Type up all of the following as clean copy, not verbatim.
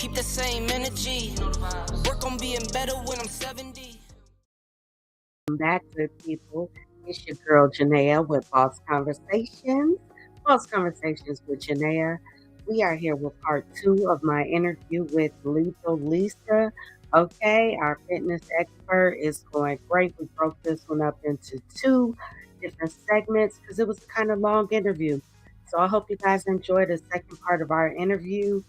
keep the same energy. Work on being better when I'm 70. Back, good people. It's your girl Janeah with Boss Conversations. Boss Conversations with Janeah. We are here with part 2 of my interview with Lethal Lisa. Okay, our fitness expert is going great. We broke this one up into 2 different segments because it was a kind of long interview. So I hope you guys enjoyed the second part of our interview.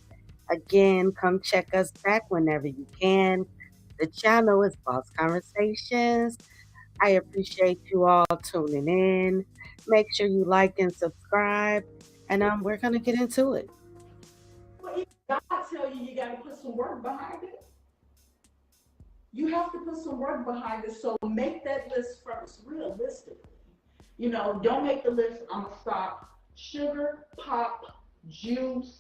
Again, come check us back whenever you can. The channel is Boss Conversations. I appreciate you all tuning in. Make sure you like and subscribe, and we're gonna get into it. Well, if God tell you got to put some work behind it, you have to put some work behind it. So make that list first, realistically. Don't make the list. I'm gonna stop sugar, pop, juice,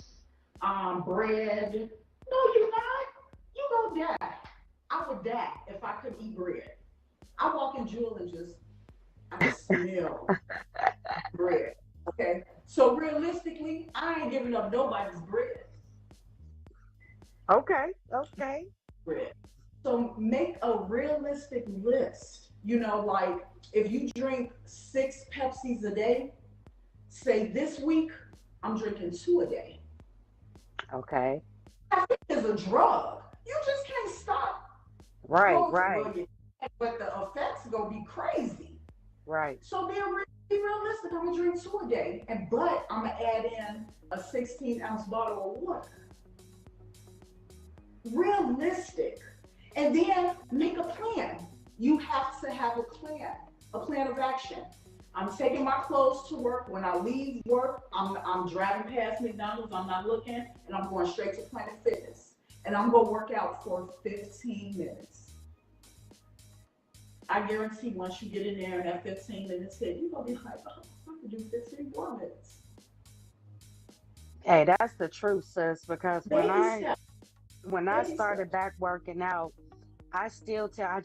bread. No, you're not. You gonna die. I would die if I couldn't eat bread. I walk in Jewel and I can smell bread. Okay. So realistically, I ain't giving up nobody's bread. Okay. Bread. So make a realistic list. Like if you drink 6 Pepsis a day, say this week I'm drinking 2 a day. Okay. Caffeine is a drug. You just can't stop. Right, Well, right, well, but the effects gonna be crazy. right. So be realistic. I'm gonna drink 2 a day, but I'm gonna add in a 16-ounce bottle of water. Realistic, and then make a plan. You have to have a plan of action. I'm taking my clothes to work. When I leave work, I'm driving past McDonald's. I'm not looking, and I'm going straight to Planet Fitness, and I'm gonna work out for 15 minutes. I guarantee once you get in there and that 15 minutes hit, you're gonna be like, oh, I can do 15 more minutes. Hey, that's the truth, sis. Because when Baby I steps, when I baby started steps. back working out, I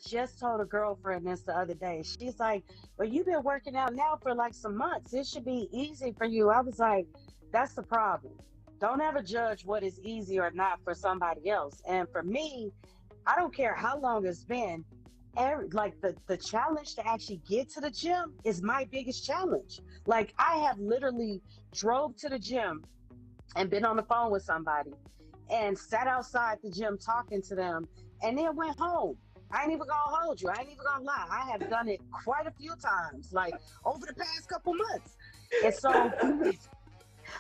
just told a girlfriend this the other day. She's like, "Well, you've been working out now for like some months. It should be easy for you." I was like, "That's the problem. Don't ever judge what is easy or not for somebody else. And for me, I don't care how long it's been. Like the challenge to actually get to the gym is my biggest challenge. Like I have literally drove to the gym and been on the phone with somebody and sat outside the gym talking to them and then went home. I ain't even gonna hold you. I ain't even gonna lie. I have done it quite a few times, like over the past couple months. And so I'm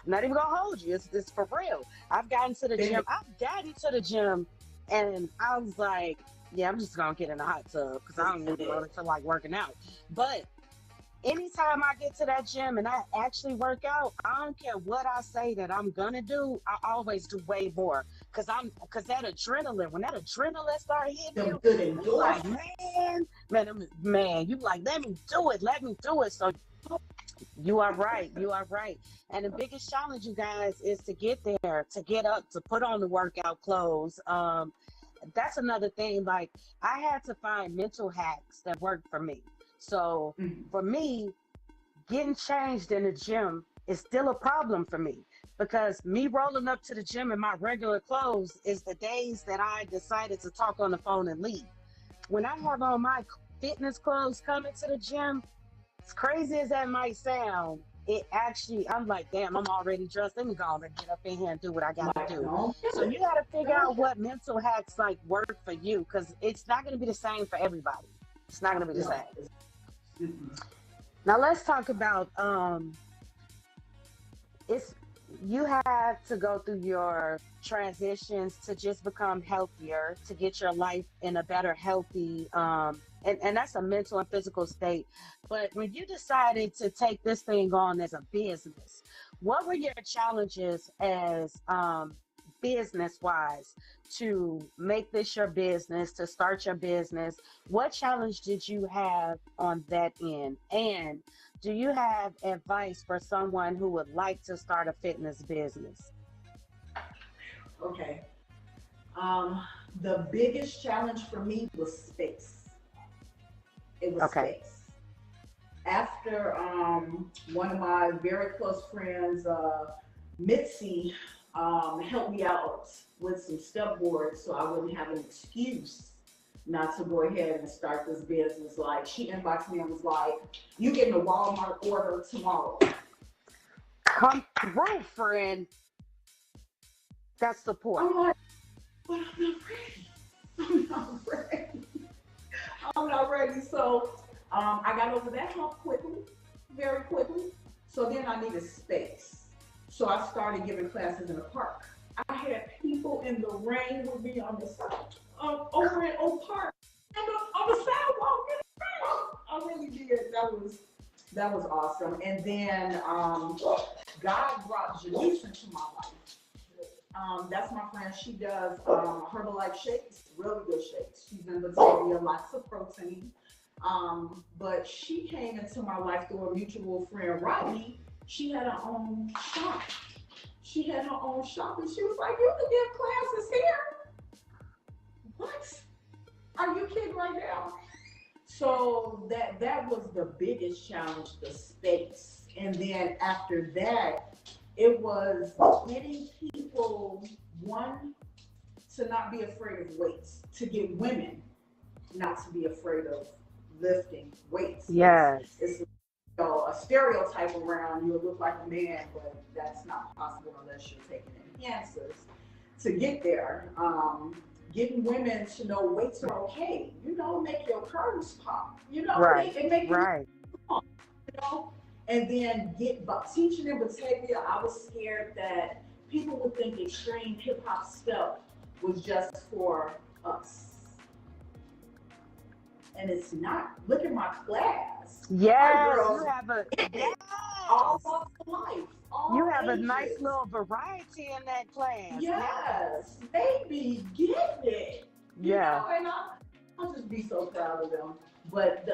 not even gonna hold you. It's for real. I've gotten to the gym. I've gotten to the gym and I was like, yeah, I'm just gonna get in a hot tub because I don't even really feel like working out. But anytime I get to that gym and I actually work out, I don't care what I say that I'm gonna do. I always do way more because that adrenaline. When that adrenaline start hitting The you, good you like, endorphin. man, you like, let me do it. So you are right, you are right. And the biggest challenge, you guys, is to get there, to get up, to put on the workout clothes. That's another thing. Like I had to find mental hacks that worked for me. So Mhm. for me, getting changed in the gym is still a problem for me because me rolling up to the gym in my regular clothes is the days that I decided to talk on the phone and leave. When I have on my fitness clothes coming to the gym, as crazy as that might sound, it actually, I'm like, damn, I'm already dressed. Let me go and get up in here and do what I got to Like, do. don't So kill you it. got to figure Don't out kill what mental hacks like work for you because it's not going to be the same for everybody. It's not going to be it. the No. same. Mm-mm. Now let's talk about it's you have to go through your transitions to just become healthier, to get your life in a better healthy and that's a mental and physical state. But when you decided to take this thing on as a business, what were your challenges as business wise to make this your business, to start your business? What challenge did you have on that end? And do you have advice for someone who would like to start a fitness business? Okay. Um, the biggest challenge for me was space. It was Okay. space. After one of my very close friends, Mitzi, help me out with some step boards so I wouldn't have an excuse not to go ahead and start this business. Like, she inboxed me and was like, "You getting a Walmart order tomorrow?" Come through, friend. That's support. I'm like, "But I'm not ready. I'm not ready. I'm not ready." So I got over that hump quickly, very quickly. So then I needed space. So I started giving classes in the park. I had people in the rain with me on the side, over in Oak Park, and on the sidewalk in the rain. I really did. That was awesome. And then God brought Janeah into my life. That's my friend. She does Herbalife shakes, really good shakes. She's in Batavia, lots of protein. But she came into my life through a mutual friend, Rodney. She had her own shop. And she was like, "You can give classes here." What? Are you kidding right now? So that was the biggest challenge, the space. And then after that, it was getting people, one, to not be afraid of weights, to get women not to be afraid of lifting weights. Yes. It's a stereotype around you look like a man, but that's not possible unless you're taking enhancers to get there. Getting women to know weights are okay. Make your curves pop. Right. It make Right. And then teaching in Batavia, I was scared that people would think extreme hip hop step was just for us. And it's not. Look at my class. Yes, girls, you have a all walks of life. All you have ages. a nice little variety in that class. Yes, they be getting it. Yeah. And I'll just be so proud of them. But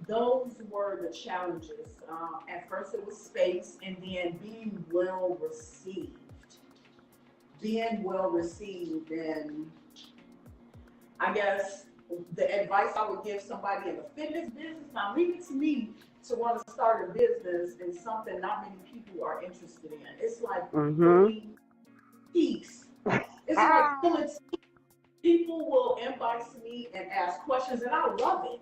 those were the challenges. At first it was space, and then being well received. And I guess the advice I would give somebody in the fitness business, now leave it to me to want to start a business in something not many people are interested in. It's like pulling teeth. It's like pulling teeth. People will inbox me and ask questions, and I love it.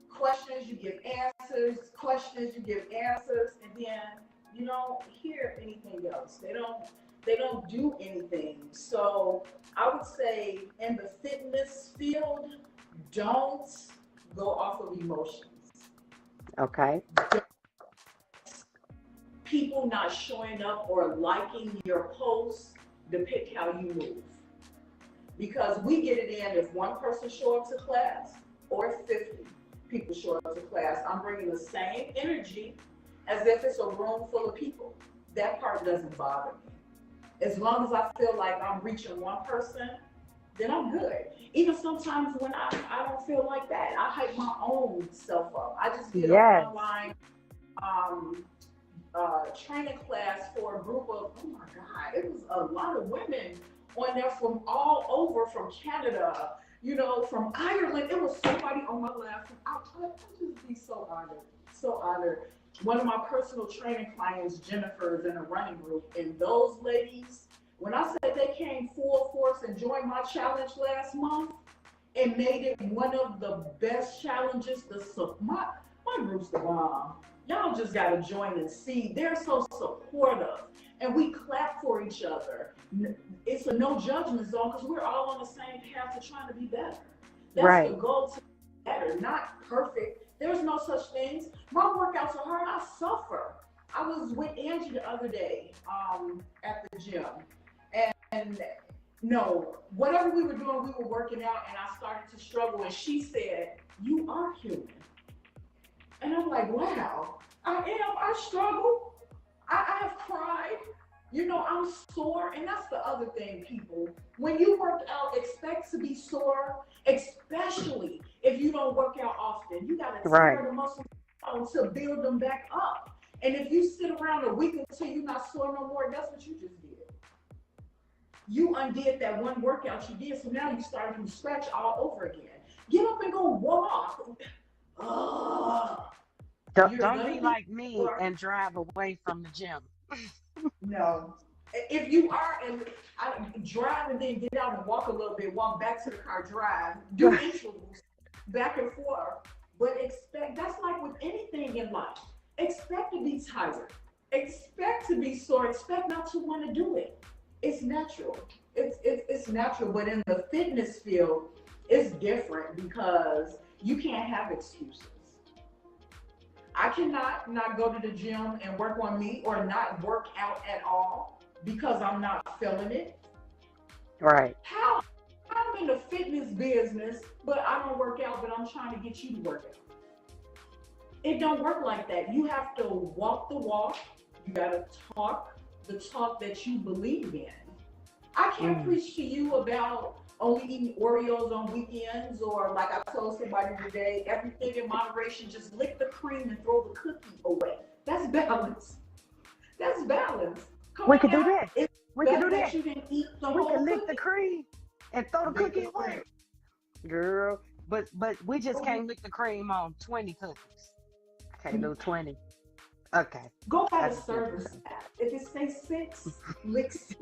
Questions, you give answers. Questions, you give answers, and then you don't hear anything else. They don't do anything. So I would say in the fitness field, don't go off of emotions. Okay. People not showing up or liking your posts depict how you move. Because we get it in if one person show up to class or 50 people show up to class. I'm bringing the same energy as if it's a room full of people. That part doesn't bother me. As long as I feel like I'm reaching one person, then I'm good. Even sometimes when I don't feel like that, I hype my own self up. I just did an online training class for a group of, oh my God, it was a lot of women on there from all over, from Canada, from Ireland. It was somebody on my left. I just be so honored. One of my personal training clients, Jennifer, is in a running group, and those ladies, when I said they came full force and joined my challenge last month and made it one of the best challenges, my group's the bomb. Y'all just gotta join and see. They're so supportive, and we clap for each other. It's a no judgment zone because we're all on the same path to trying to be better. That's the goal, to be better, not perfect. There's no such things. My workouts are hard. I suffer. I was with Angie the other day at the gym, and no, whatever we were doing, we were working out, and I started to struggle, and she said, "You are human." And I'm like, wow, I am. I struggle. I have cried. I'm sore. And that's the other thing, people. When you work out, expect to be sore, especially if you don't work out often. You got to tear the muscles out to build them back up. And if you sit around a week until you're not sore no more, that's what you just did. You undid that one workout you did, so now you start from scratch all over again. Get up and go walk. Don't be like me and drive away from the gym. No. if you are, and drive and then get out and walk a little bit, walk back to the car, drive, do intervals back and forth. But expect, that's like with anything in life. Expect to be tired. Expect to be sore. Expect not to want to do it. It's natural. It's natural. But in the fitness field, it's different because you can't have excuses. I cannot not go to the gym and work on me or not work out at all because I'm not feeling it. Right. How I'm in the fitness business, but I don't work out, but I'm trying to get you to work out. It don't work like that. You have to walk the walk. You got to talk the talk that you believe in. I can't preach to you about only eating Oreos on weekends, or like I told somebody today, everything in moderation, just lick the cream and throw the cookie away. That's balance. That's balance. Come We on can do now. that. It's We can better do that that. you didn't eat the We whole can lick cookie. the cream and throw the Lick cookie the away. cream. Girl. But we just can't lick the cream on 20 cookies. Can't do 20. Okay. Go by the That's service different. app. If it says 6, lick 6.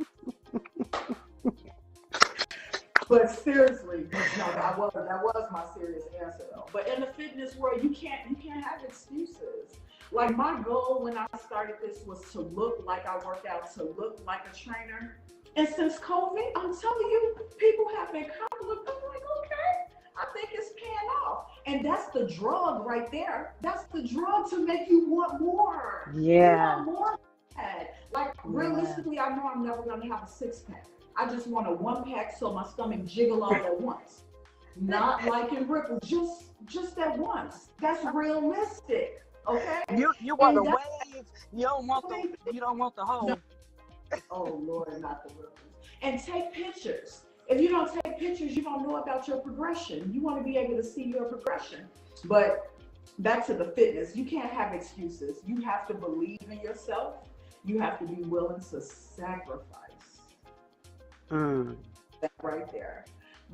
But seriously, no, that was my serious answer though. But in the fitness world, you can't have excuses. Like my goal when I started this was to look like I work out, to look like a trainer. And since COVID, I'm telling you, people have been complimenting. I'm like, okay, I think it's paying off. And that's the drug right there. That's the drug to make you want more. Yeah. You want more. Like realistically, I know I'm never gonna have a 6-pack. I just want a 1-pack so my stomach jiggle all at once. Not like in Ripple, just at once. That's realistic. Okay? You want And the wave. You don't want the whole. No. Oh Lord, not the ripples. And take pictures. If you don't take pictures, you don't know about your progression. You want to be able to see your progression. But back to the fitness, you can't have excuses. You have to believe in yourself. You have to be willing to sacrifice. That right there.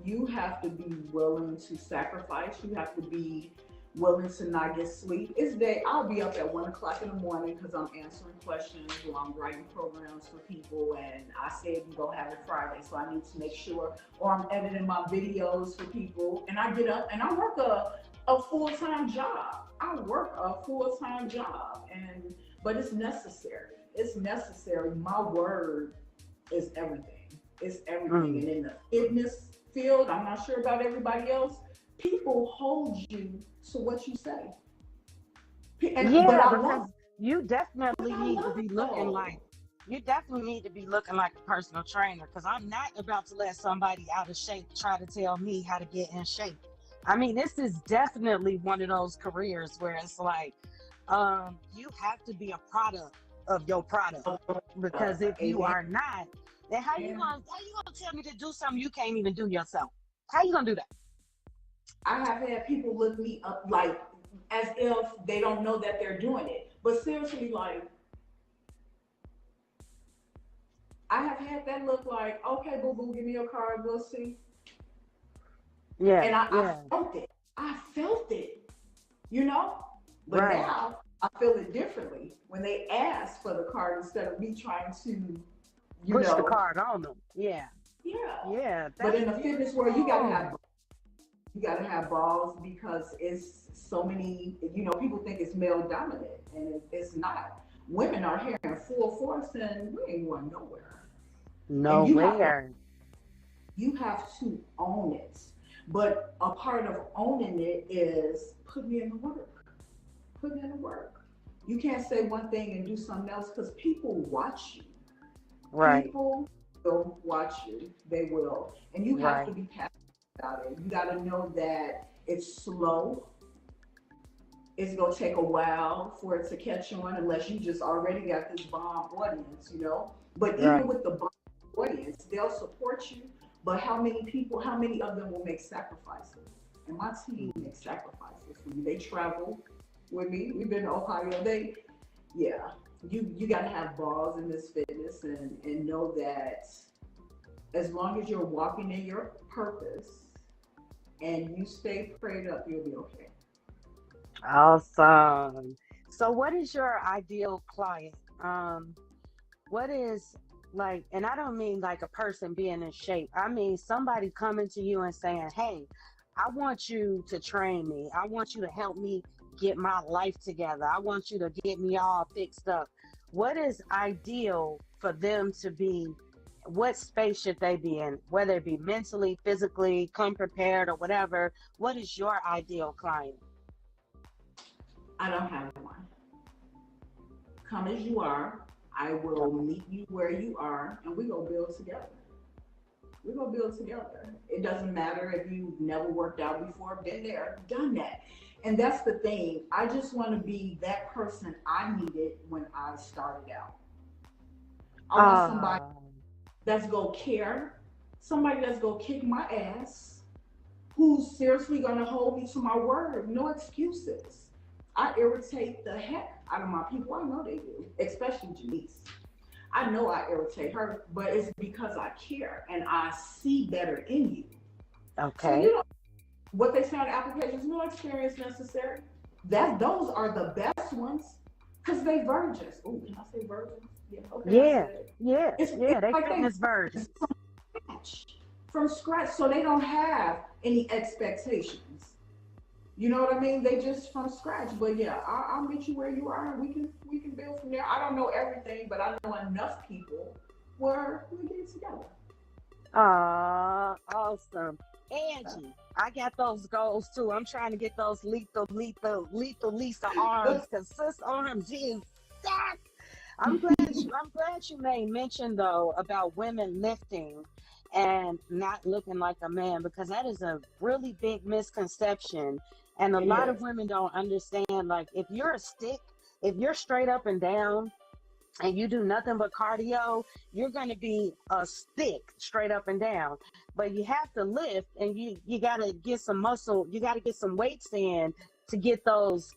You have to be willing to sacrifice. You have to be willing to not get sleep. It's day. I'll be up at 1 o'clock in the morning because I'm answering questions or I'm writing programs for people. And I said we're gonna have it Friday, so I need to make sure. Or I'm editing my videos for people, and I get up and I work a full-time job. But it's necessary. It's necessary. My word is everything. It's everything. And in the fitness field, I'm not sure about everybody else, people hold you to what you say. And, Yeah, but I because love, you definitely but I need to love be it looking though. like a personal trainer, because I'm not about to let somebody out of shape try to tell me how to get in shape. I mean, this is definitely one of those careers where it's like, you have to be a product of your product, because if you Amen. are not, then how you gonna tell me to do something you can't even do yourself? How you gonna do that? I have had people look me up like as if they don't know that they're doing it. But seriously, like I have had that look like, okay, boo boo, give me your card, we'll see. Yeah, And I yeah, felt it. I felt it, you know? But right. now I feel it differently when they ask for the card instead of me trying to, you Push the know, card on them. Yeah, yeah. yeah, But that's in the fitness world, beautiful. you gotta have balls because it's so many, you know, people think it's male dominant and it's not. Women are here in full force and we ain't going nowhere. And Nowhere. you have to own it. But a part of owning it is putting in the work. Putting in the work. You can't say one thing and do something else because people watch you. Right, People will watch you. They will. And you have right, to be passionate about it. You got to know that it's slow. It's going to take a while for it to catch on unless you just already got this bomb audience, you know? But even right. with the bomb audience, they'll support you. But how many of them will make sacrifices? And my team makes sacrifices for me. They travel with me. We've been to Ohio. Yeah, you got to have balls in this fitness and know that as long as you're walking in your purpose and you stay prayed up, you'll be okay. Awesome. So what is your ideal client? What is Like, and I don't mean like a person being in shape. I mean somebody coming to you and saying, "Hey, I want you to train me. I want you to help me get my life together. I want you to get me all fixed up." What is ideal for them to be? What space should they be in? Whether it be mentally, physically, come prepared, or whatever. What is your ideal client? I don't have one. Come as you are. I will meet you where you are, and we go build together. We're gonna build together. It doesn't matter if you've never worked out before, been there, done that. And that's the thing. I just want to be that person I needed when I started out. I want somebody Uh, that's gonna care, somebody that's gonna kick my ass, who's seriously gonna hold me to my word. No excuses. I irritate the heck out of my people. I know they do, especially Janice. I know I irritate her, but it's because I care and I see better in you. So okay. what they say on applications, no experience necessary. Those are the best ones because they virgins. Oh, can I say virgins? Yeah, okay, I Yeah, said it. yeah, It's yeah. They like fitness virgins. scratch, from scratch, so they don't have any expectations. You know what I mean? They just from scratch. But yeah, I'll meet you where you are, and we can build from there. I don't know everything, but I know enough people where we get it together. Awesome. Angie, I got those goals too. I'm trying to get those lethal Lisa arms because sis arms is that. I'm glad you made mention though about women lifting and not looking like a man because that is a really big misconception. And a It lot of is. women don't understand like if you're a stick, if you're straight up and down and you do nothing but cardio, you're going to be a stick straight up and down. But you have to lift, and you got to get some muscle. You got to get some weights in to get those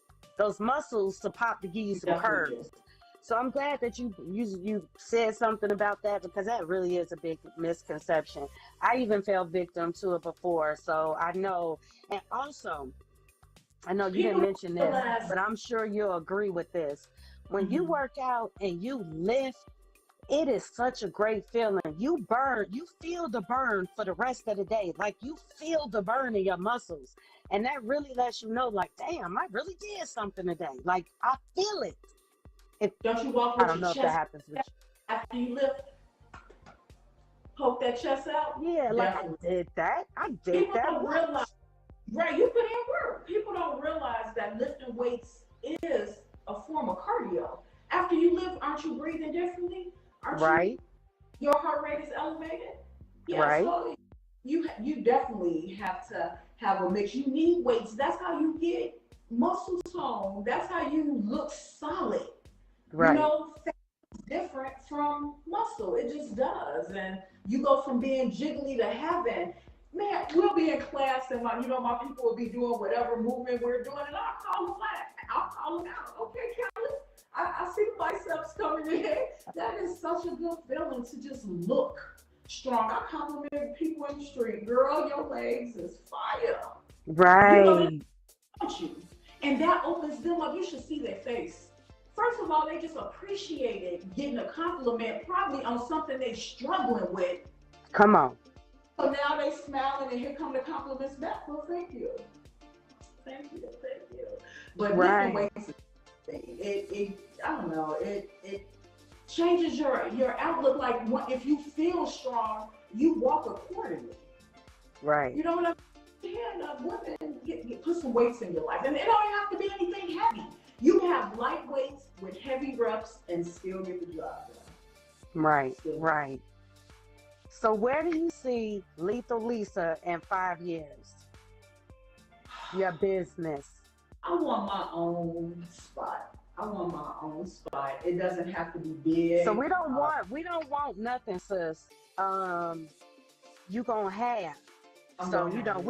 muscles to pop to give you You some definitely do. curves. So I'm glad that you said something about that because that really is a big misconception. I even fell victim to it before, so I know. And also, I know you didn't People mention don't this, realize. but I'm sure you'll agree with this. When you Mhm. work out and you lift, it is such a great feeling. You feel the burn for the rest of the day. Like you feel the burn in your muscles. And that really lets you know, like, damn, I really did something today. Like I feel it. If Don't you walk I with don't your know if that chest happens with out after you lift? Poke that chest you. out? Yeah, like I Definitely. did that. I did People that don't realize, once. right? You put in work. People don't realize that lifting weights is a form of cardio. After you lift, aren't you breathing differently? Aren't you? Right, Your heart rate is elevated. Yeah, right, so you definitely have to have a mix. You need weights. That's how you get muscle tone. That's how you look solid. You right. know, different from muscle. It just does. And you go from being jiggly to having, man, we'll be in class and my people will be doing whatever movement we're doing and I'll call them flat. I'll call them out. Okay, Kelly. I see the biceps coming in. That is such a good feeling to just look strong. I compliment people in the street. Girl, your legs is fire. You know they Right. want you. And that opens them up. You should see their face. First of all, they just appreciated getting a compliment probably on something they struggling with. Come on. So now they smiling and here come the compliments back. Well, thank you. Thank you. Thank you. But lifting Right. weights, it I don't know, it changes your outlook. Like if you feel strong, you walk accordingly. Right. You know what I mean? Yeah, women put some weights in your life, and it don't have to be anything heavy. You can have light weights with heavy reps and still get the job done. Right. Still, Right. So where do you see Lethal Lisa in 5 years? Your business. I want my own spot. I want my own spot. It doesn't have to be big. So we don't want nothing, sis. Um, you gonna have. I'm So gonna have it.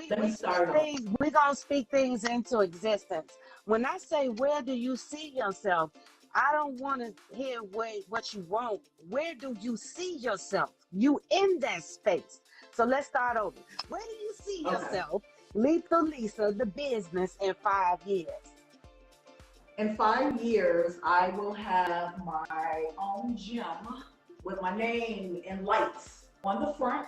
Let we me speak start off. things. We gonna speak things into existence. When I say where do you see yourself, I don't want to hear what you want. Where do you see yourself? You in that space. So let's start over. Where do you see Okay. yourself, Lethal Lisa, the business in 5 years? In 5 years, I will have my own gym. with my name and lights on the front.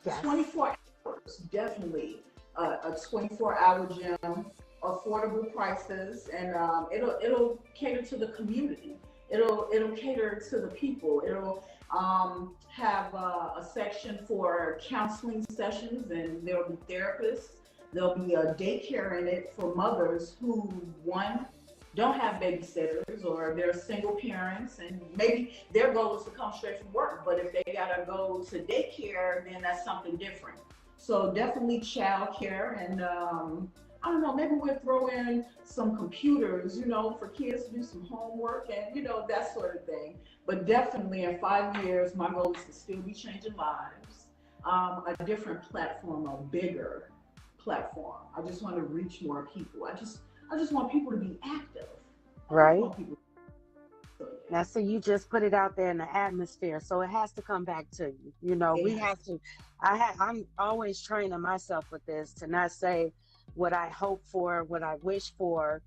Yes. 24 hours, definitely. A 24-hour gym, affordable prices, and it'll cater to the community. It'll cater to the people. It'll have a section for counseling sessions, and there'll be therapists. There'll be a daycare in it for mothers who, one, don't have babysitters, or they're single parents, and maybe their goal is to come straight from work, but if they gotta go to daycare, then that's something different. So definitely childcare, and I don't know, maybe we'll throw in some computers, for kids to do some homework and, that sort of thing. But definitely in 5 years, my goal is to still be changing lives. A different platform, a bigger platform. I just want to reach more people. I just want people to be active. Right. Now, so you just put it out there in the atmosphere, so it has to come back to you. We have to. I'm always training myself with this to not say what I hope for, what I wish for,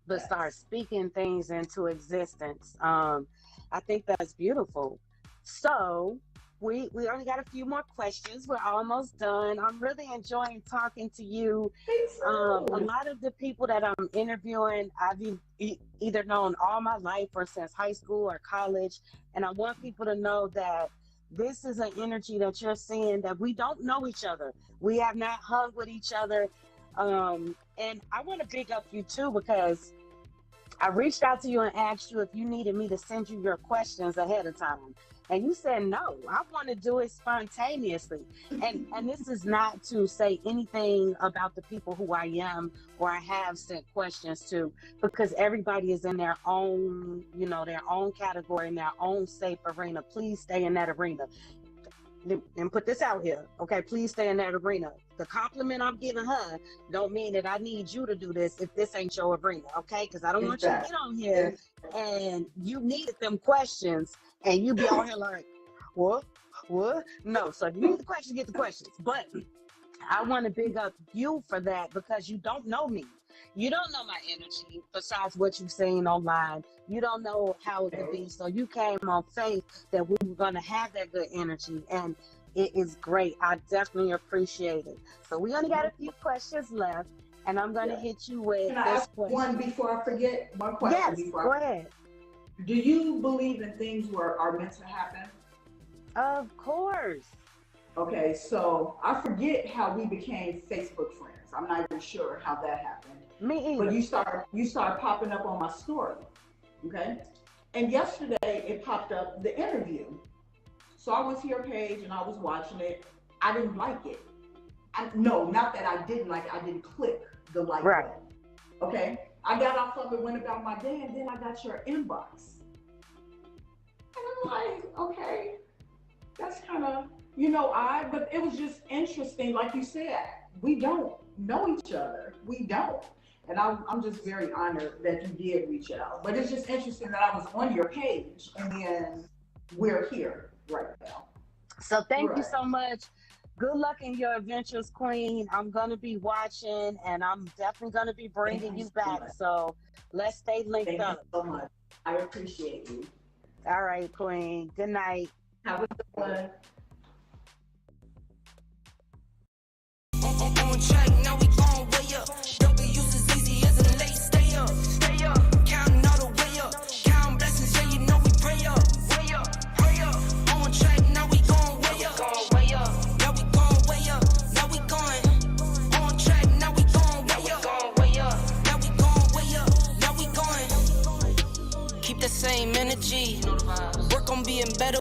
but start speaking things into existence. I think that's beautiful. So we only got a few more questions. We're almost done. I'm really enjoying talking to you. A lot of the people that I'm interviewing, I've either known all my life or since high school or college. And I want people to know that this is an energy that you're seeing, that we don't know each other. We have not hung with each other. And I want to big up you too, because I reached out to you and asked you if you needed me to send you your questions ahead of time. And you said, no, I want to do it spontaneously. And this is not to say anything about the people who I am or I have sent questions to, because everybody is in their own, their own category, in their own safe arena. Please stay in that arena. And put this out here, okay? Please stay in that arena. The compliment I'm giving her don't mean that I need you to do this if this ain't your arena, okay? Because I don't want you to get on here and you needed them questions and you be on here like, what? No, so if you need the questions, get the questions. But I want to big up you for that, because you don't know me. You don't know my energy besides what you've seen online. You don't know how it could be. So you came on faith that we were going to have that good energy, and it is great. I definitely appreciate it. So we only got a few questions left, and I'm going to hit you with Can I this ask question. one before I forget? One question Yes, before go I ahead. Do you believe in things are meant to happen? Of course. Okay, so I forget how we became Facebook friends. I'm not even sure how that happened. Me either. But you start popping up on my story, okay? And yesterday it popped up the interview. So I went to your page and I was watching it. I didn't like it. No, not that I didn't like it. I didn't click the like button. Okay? I got off of it, went about my day, and then I got your inbox. And I'm like, okay, that's kind of, odd, but it was just interesting. Like you said, we don't know each other. We don't. And I'm just very honored that you did reach out. But it's just interesting that I was on your page, and then we're here right now. So thank you so much. Good luck in your adventures, Queen. I'm going to be watching, and I'm definitely going to be bringing you back. So let's stay linked up. Thank you so much. I appreciate you. All right, Queen. Good night. Have a good one. On track, now we gon' way up. W's as easy as a late stay up. Stay up, counting all the way up. Count blessings, yeah, you know we pray up. Way up, pray up. On track, now we gon' way up. Way up, now we gon' way up. Now we going. On track, now we gon' way up. Way up, now we gon' way up. Now we going. Keep the same energy. Work on being better.